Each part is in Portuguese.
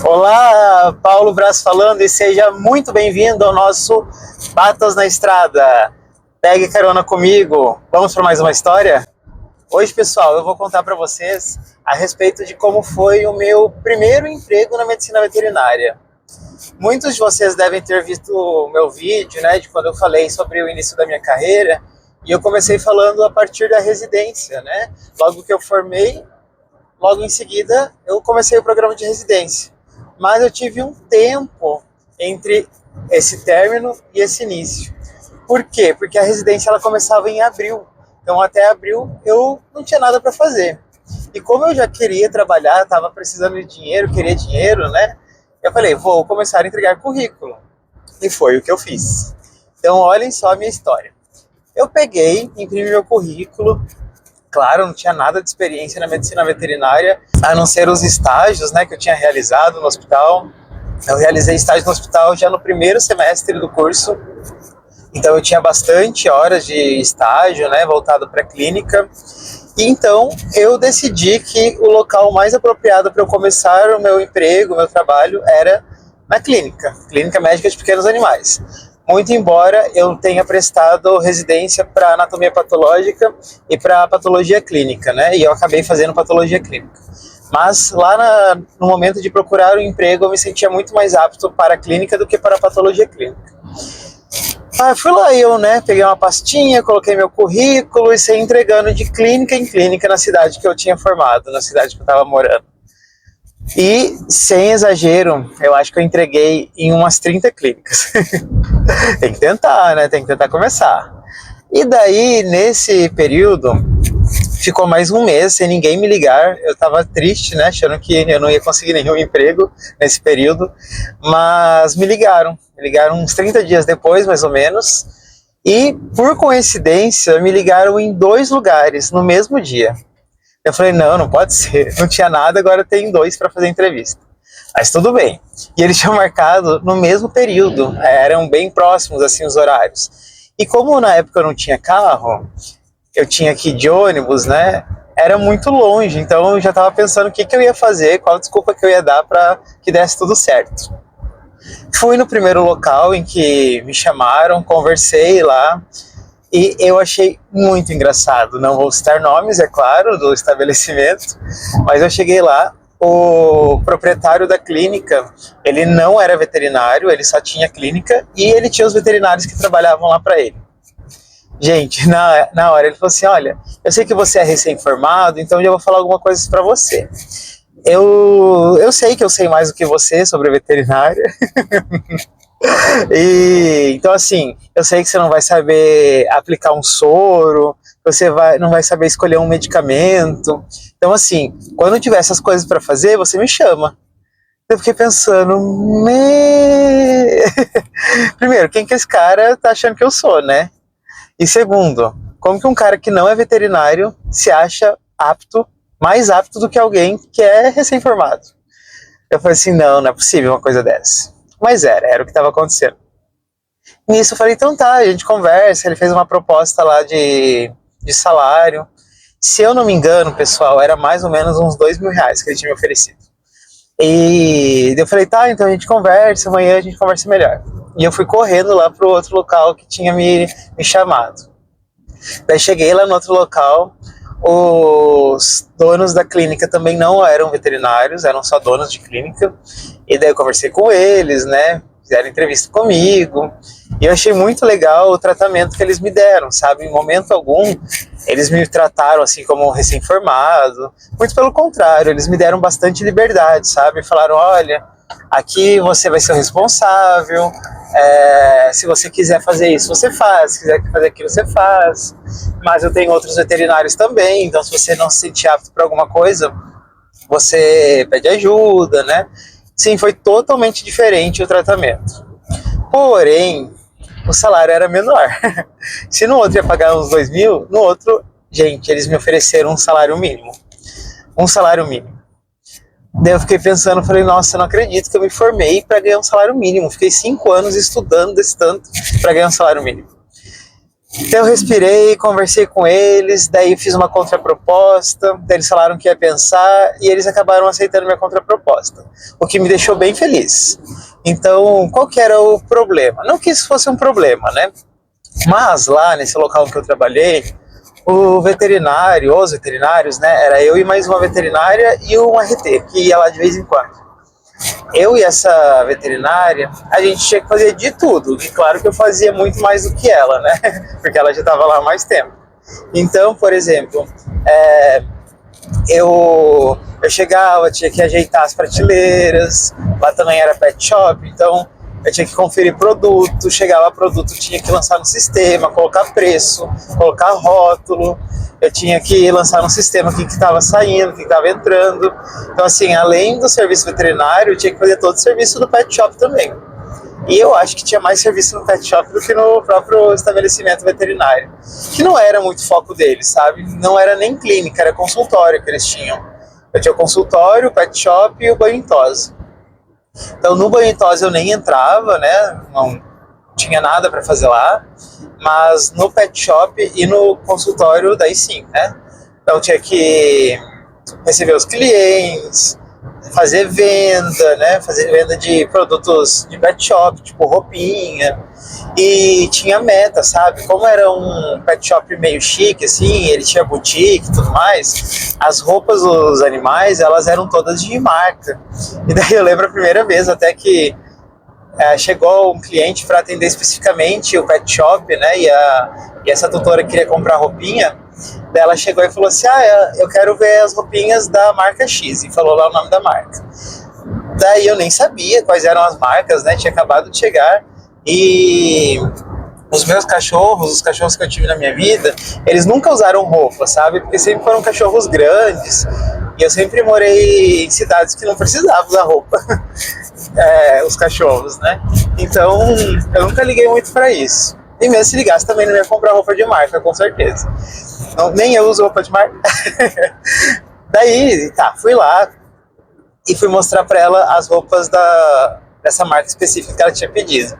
Olá, Paulo Braz falando e seja muito bem-vindo ao nosso Patas na Estrada. Pegue carona comigo, vamos para mais uma história? Hoje, pessoal, eu vou contar para vocês a respeito de como foi o meu primeiro emprego na medicina veterinária. Muitos de vocês devem ter visto o meu vídeo, né, de quando eu falei sobre o início da minha carreira, e eu comecei falando a partir da residência, né? Logo que eu formei, logo em seguida eu comecei o programa de residência. Mas eu tive um tempo entre esse término e esse início. Por quê? Porque a residência ela começava em abril. Então até abril eu não tinha nada para fazer. E como eu já queria trabalhar, estava precisando de dinheiro, queria dinheiro, né? Eu falei, vou começar a entregar currículo. E foi o que eu fiz. Então olhem só a minha história. Eu peguei, imprimi meu currículo. Claro, não tinha nada de experiência na medicina veterinária, a não ser os estágios, né, que eu tinha realizado no hospital. Eu realizei estágio no hospital já no primeiro semestre do curso, então eu tinha bastante horas de estágio, né, voltado para a clínica. E então eu decidi que o local mais apropriado para eu começar o meu emprego, o meu trabalho, era na clínica médica de pequenos animais. Muito embora eu tenha prestado residência para anatomia patológica e para patologia clínica, né? E eu acabei fazendo patologia clínica. Mas lá no momento de procurar o emprego, eu me sentia muito mais apto para a clínica do que para a patologia clínica. Fui lá eu, né? Peguei uma pastinha, coloquei meu currículo e saí entregando de clínica em clínica na cidade que eu tinha formado, na cidade que eu estava morando. E, sem exagero, eu acho que eu entreguei em umas 30 clínicas. Tem que tentar, né? Tem que tentar começar. E daí, nesse período, ficou mais um mês sem ninguém me ligar. Eu tava triste, né? Achando que eu não ia conseguir nenhum emprego nesse período. Mas me ligaram. Me ligaram uns 30 dias depois, mais ou menos. E, por coincidência, me ligaram em 2 lugares no mesmo dia. Eu falei, não pode ser. Não tinha nada, agora tem 2 para fazer entrevista. Mas tudo bem. E eles tinham marcado no mesmo período, eram bem próximos assim os horários. E como na época eu não tinha carro, eu tinha que ir de ônibus, né? Era muito longe, então eu já estava pensando o que eu ia fazer, qual desculpa que eu ia dar para que desse tudo certo. Fui no primeiro local em que me chamaram, conversei lá, e eu achei muito engraçado. Não vou citar nomes, é claro, do estabelecimento, mas eu cheguei lá, o proprietário da clínica, ele não era veterinário, ele só tinha clínica e ele tinha os veterinários que trabalhavam lá para ele. Gente, na hora ele falou assim, olha, eu sei que você é recém-formado, então eu vou falar alguma coisa para você. Eu sei que eu sei mais do que você sobre veterinária. Então assim, eu sei que você não vai saber aplicar um soro, não vai saber escolher um medicamento. Então assim, quando tiver essas coisas para fazer, você me chama. Eu fiquei pensando, primeiro, quem que esse cara tá achando que eu sou, né? E segundo, como que um cara que não é veterinário se acha apto, mais apto do que alguém que é recém-formado? Eu falei assim, não é possível uma coisa dessa. Mas era o que estava acontecendo. Nisso eu falei, então tá, a gente conversa. Ele fez uma proposta lá de salário. Se eu não me engano, pessoal, era mais ou menos uns R$2.000 que ele tinha me oferecido. E eu falei, tá, então a gente conversa, amanhã a gente conversa melhor. E eu fui correndo lá pro outro local que tinha me chamado. Daí cheguei lá no outro local, os donos da clínica também não eram veterinários, eram só donos de clínica. E daí eu conversei com eles, né? Fizeram entrevista comigo. E eu achei muito legal o tratamento que eles me deram, sabe? Em momento algum, eles me trataram assim como recém-formado. Muito pelo contrário, eles me deram bastante liberdade, sabe? Falaram, olha, aqui você vai ser o responsável. Se você quiser fazer isso, você faz. Se quiser fazer aquilo, você faz. Mas eu tenho outros veterinários também, então se você não se sentir apto para alguma coisa, você pede ajuda, né? Sim, foi totalmente diferente o tratamento. Porém, o salário era menor. Se no outro ia pagar uns 2.000, no outro, gente, eles me ofereceram um salário mínimo. Um salário mínimo. Daí eu fiquei pensando, falei, nossa, eu não acredito que eu me formei para ganhar um salário mínimo. Fiquei 5 anos estudando desse tanto para ganhar um salário mínimo. Então eu respirei, conversei com eles, daí fiz uma contraproposta, daí eles falaram que ia pensar e eles acabaram aceitando minha contraproposta, o que me deixou bem feliz. Então, qual que era o problema? Não que isso fosse um problema, né? Mas lá, nesse local que eu trabalhei, o veterinário, os veterinários, né? Era eu e mais uma veterinária e um RT, que ia lá de vez em quando. Eu e essa veterinária, a gente tinha que fazer de tudo. E claro que eu fazia muito mais do que ela, né? Porque ela já estava lá há mais tempo. Então, por exemplo, eu chegava, tinha que ajeitar as prateleiras, lá também era pet shop, então eu tinha que conferir produto, chegava produto, tinha que lançar no sistema, colocar preço, colocar rótulo, eu tinha que lançar no sistema o que estava saindo, o que estava entrando. Então, assim, além do serviço veterinário, eu tinha que fazer todo o serviço do pet shop também. E eu acho que tinha mais serviço no pet shop do que no próprio estabelecimento veterinário, que não era muito foco deles, sabe? Não era nem clínica, era consultório que eles tinham. Eu tinha o consultório, o pet shop e o banho em tosa. Então, no banho em tosa eu nem entrava, né? Não tinha nada para fazer lá. Mas no pet shop e no consultório, daí sim, né? Então, tinha que receber os clientes, fazer venda, né? Fazer venda de produtos de pet shop, tipo roupinha. E tinha meta, sabe? Como era um pet shop meio chique, assim, ele tinha boutique e tudo mais, as roupas dos animais, elas eram todas de marca. E daí eu lembro a primeira vez até que chegou um cliente para atender especificamente o pet shop, né? E essa tutora queria comprar roupinha. Daí ela chegou e falou assim: eu quero ver as roupinhas da marca X. E falou lá o nome da marca. Daí eu nem sabia quais eram as marcas, né? Tinha acabado de chegar. E os meus cachorros, os cachorros que eu tive na minha vida, eles nunca usaram roupa, sabe? Porque sempre foram cachorros grandes. E eu sempre morei em cidades que não precisavam usar roupa. Os cachorros, né? Então, eu nunca liguei muito pra isso. E mesmo se ligasse, também não ia comprar roupa de marca, com certeza. Não, nem eu uso roupa de marca. Daí, tá, fui lá e fui mostrar pra ela as roupas dessa marca específica que ela tinha pedido.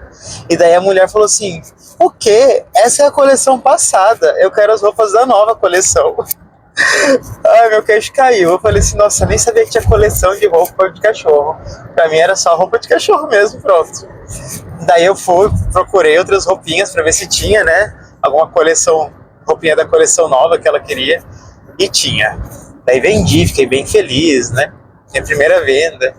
E daí a mulher falou assim: o quê? Essa é a coleção passada, eu quero as roupas da nova coleção. Ai, meu queixo caiu. Eu falei assim: nossa, nem sabia que tinha coleção de roupa de cachorro. Pra mim era só roupa de cachorro mesmo, pronto. Daí eu procurei outras roupinhas pra ver se tinha, né? Alguma coleção, roupinha da coleção nova que ela queria. E tinha. Daí vendi, fiquei bem feliz, né? Minha primeira venda.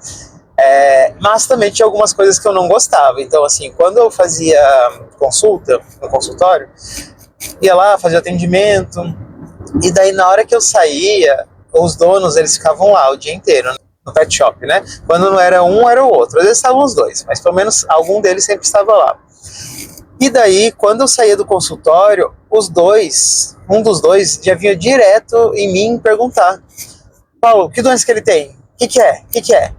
Mas também tinha algumas coisas que eu não gostava. Então, assim, quando eu fazia consulta no consultório, ia lá, fazia atendimento. E daí, na hora que eu saía, os donos, eles ficavam lá o dia inteiro, no pet shop, né? Quando não era um, era o outro. Às vezes estavam os dois, mas pelo menos algum deles sempre estava lá. E daí, quando eu saía do consultório, um dos dois já vinha direto em mim perguntar: Paulo, que doença que ele tem? O que é? O que é?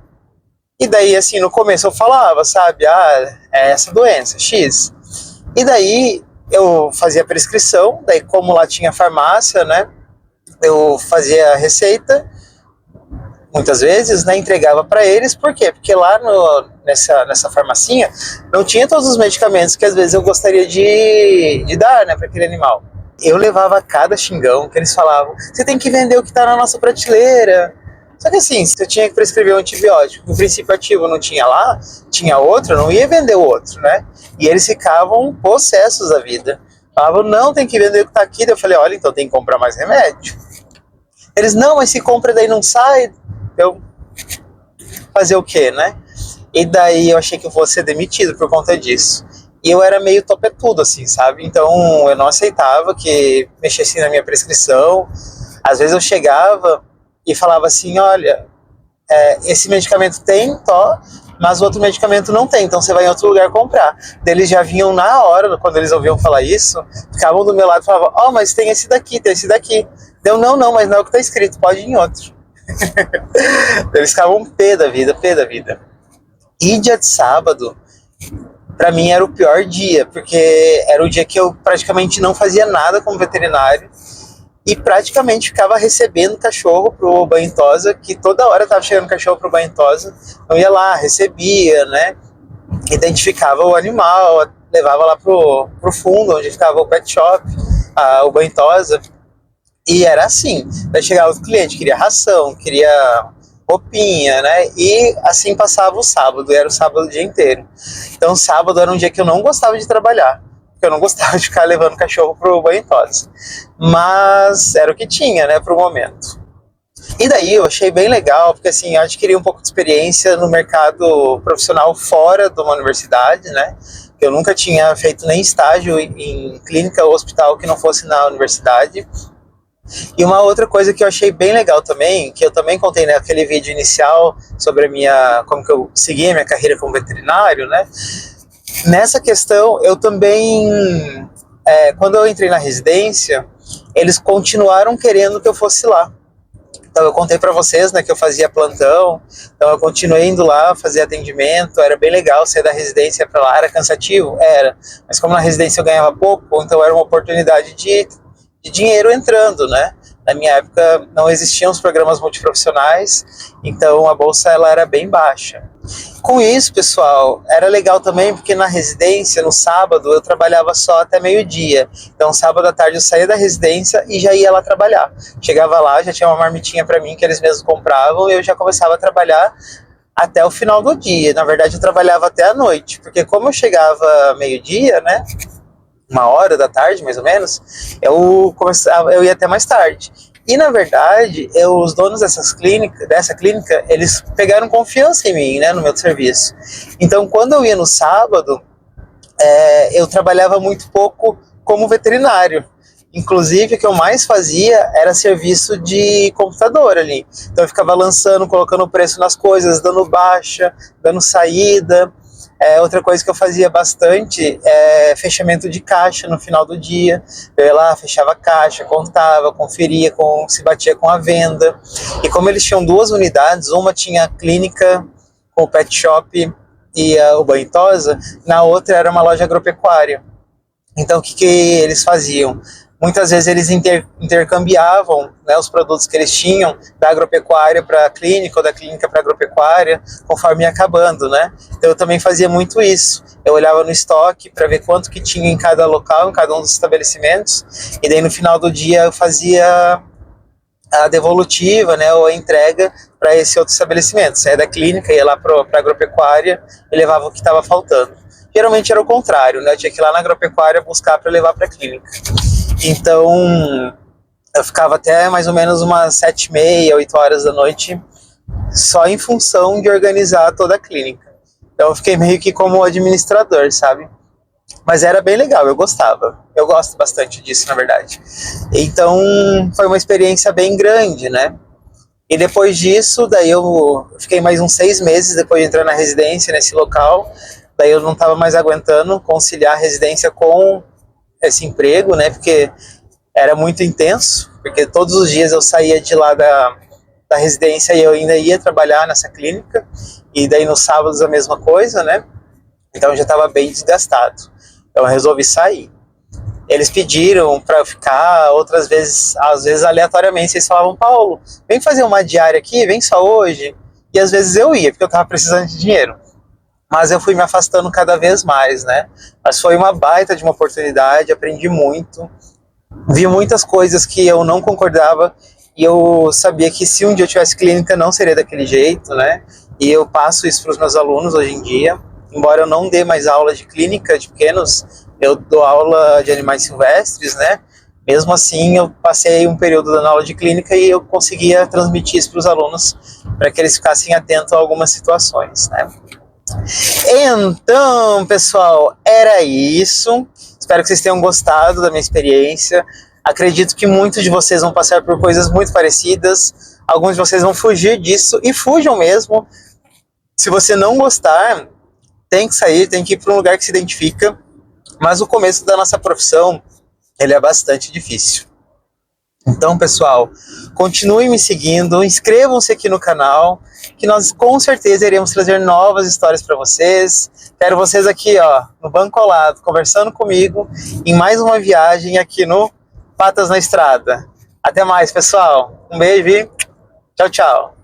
E daí, assim, no começo eu falava, sabe? É essa doença, X. E daí, eu fazia a prescrição, daí como lá tinha farmácia, né? Eu fazia a receita, muitas vezes, né? Entregava para eles, por quê? Porque lá nessa farmacinha não tinha todos os medicamentos que às vezes eu gostaria de dar, né? Para aquele animal. Eu levava cada xingão que eles falavam: você tem que vender o que está na nossa prateleira. Só que assim, se eu tinha que prescrever um antibiótico, o princípio ativo não tinha lá, tinha outro, eu não ia vender o outro, né? E eles ficavam possessos da vida. Falavam: não, tem que vender o que tá aqui. Daí eu falei: olha, então tem que comprar mais remédio. Eles: não, mas se compra daí não sai. Eu fazer o quê, né? E daí eu achei que eu fosse ser demitido por conta disso. E eu era meio topetudo, assim, sabe? Então eu não aceitava que mexessem na minha prescrição. Às vezes eu chegava e falava assim: olha, esse medicamento tem, mas o outro medicamento não tem, então você vai em outro lugar comprar. Daí eles já vinham na hora, quando eles ouviam falar isso, ficavam do meu lado e falavam: mas tem esse daqui, tem esse daqui. Deu: não, mas não é o que tá escrito, pode ir em outro. Eles ficavam pé da vida. E dia de sábado, pra mim era o pior dia, porque era o dia que eu praticamente não fazia nada como veterinário e praticamente ficava recebendo cachorro pro banho em tosa, que toda hora tava chegando cachorro pro banho em tosa. Eu ia lá, recebia, né? Identificava o animal, levava lá pro fundo, onde ficava o pet shop, o banho tosa. E era assim, daí chegava o cliente, queria ração, queria roupinha, né? E assim passava o sábado, e era o sábado o dia inteiro. Então sábado era um dia que eu não gostava de trabalhar, porque eu não gostava de ficar levando o cachorro pro banho tosa. Mas era o que tinha, né, pro momento. E daí eu achei bem legal, porque assim, eu adquiri um pouco de experiência no mercado profissional fora de uma universidade, né? Eu nunca tinha feito nem estágio em clínica ou hospital que não fosse na universidade. E uma outra coisa que eu achei bem legal também, que eu também contei naquele vídeo inicial sobre como que eu segui a minha carreira como veterinário, né? Nessa questão, eu também, quando eu entrei na residência, eles continuaram querendo que eu fosse lá. Então eu contei para vocês, né, que eu fazia plantão, então eu continuei indo lá, fazia atendimento, era bem legal sair da residência para lá, era cansativo? Era, mas como na residência eu ganhava pouco, então era uma oportunidade de dinheiro entrando, né? Na minha época não existiam os programas multiprofissionais, então a bolsa ela era bem baixa. Com isso, pessoal, era legal também porque na residência, no sábado, eu trabalhava só até meio-dia. Então, sábado à tarde eu saía da residência e já ia lá trabalhar. Chegava lá, já tinha uma marmitinha para mim que eles mesmos compravam e eu já começava a trabalhar até o final do dia. Na verdade, eu trabalhava até a noite, porque como eu chegava meio-dia, né? 1 hora da tarde, mais ou menos, eu ia até mais tarde. E, na verdade, os donos dessa clínica, eles pegaram confiança em mim, né, no meu serviço. Então, quando eu ia no sábado, eu trabalhava muito pouco como veterinário. Inclusive, o que eu mais fazia era serviço de computador ali. Então, eu ficava lançando, colocando preço nas coisas, dando baixa, dando saída. Outra coisa que eu fazia bastante é fechamento de caixa no final do dia. Eu ia lá, fechava a caixa, contava, conferia se batia com a venda. E como eles tinham 2 unidades, uma tinha a clínica com o pet shop e o banho tosa, na outra era uma loja agropecuária. Então o que eles faziam? Muitas vezes eles intercambiavam, né, os produtos que eles tinham da agropecuária para a clínica ou da clínica para a agropecuária, conforme ia acabando, né? Então eu também fazia muito isso. Eu olhava no estoque para ver quanto que tinha em cada local, em cada um dos estabelecimentos, e daí no final do dia eu fazia a devolutiva, né, ou a entrega para esse outro estabelecimento. Saía da clínica, ia lá para a agropecuária e levava o que estava faltando. Geralmente era o contrário, né? Eu tinha que ir lá na agropecuária buscar para levar para a clínica. Então, eu ficava até mais ou menos umas 7h30, 8 horas da noite, só em função de organizar toda a clínica. Então, eu fiquei meio que como administrador, sabe? Mas era bem legal, eu gostava. Eu gosto bastante disso, na verdade. Então, foi uma experiência bem grande, né? E depois disso, daí eu fiquei mais uns 6 meses depois de entrar na residência, nesse local. Daí eu não estava mais aguentando conciliar a residência com esse emprego, né? Porque era muito intenso, porque todos os dias eu saía de lá da residência e eu ainda ia trabalhar nessa clínica, e daí nos sábados a mesma coisa, né? Então eu já estava bem desgastado. Então eu resolvi sair. Eles pediram para eu ficar, outras vezes, às vezes aleatoriamente, eles falavam: Paulo, vem fazer uma diária aqui, vem só hoje. E às vezes eu ia, porque eu estava precisando de dinheiro. Mas eu fui me afastando cada vez mais, né? Mas foi uma baita de uma oportunidade, aprendi muito, vi muitas coisas que eu não concordava, e eu sabia que se um dia eu tivesse clínica não seria daquele jeito, né? E eu passo isso para os meus alunos hoje em dia, embora eu não dê mais aula de clínica de pequenos, eu dou aula de animais silvestres, né? Mesmo assim, eu passei um período dando aula de clínica e eu conseguia transmitir isso para os alunos, para que eles ficassem atentos a algumas situações, né? Então, pessoal, era isso. Espero que vocês tenham gostado da minha experiência. Acredito que muitos de vocês vão passar por coisas muito parecidas. Alguns de vocês vão fugir disso, e fujam mesmo. Se você não gostar, tem que sair, tem que ir para um lugar que se identifica. Mas o começo da nossa profissão, ele é bastante difícil. Então, pessoal, continuem me seguindo, inscrevam-se aqui no canal, que nós com certeza iremos trazer novas histórias para vocês. Quero vocês aqui, ó, no banco ao lado, conversando comigo em mais uma viagem aqui no Patas na Estrada. Até mais, pessoal. Um beijo e tchau, tchau.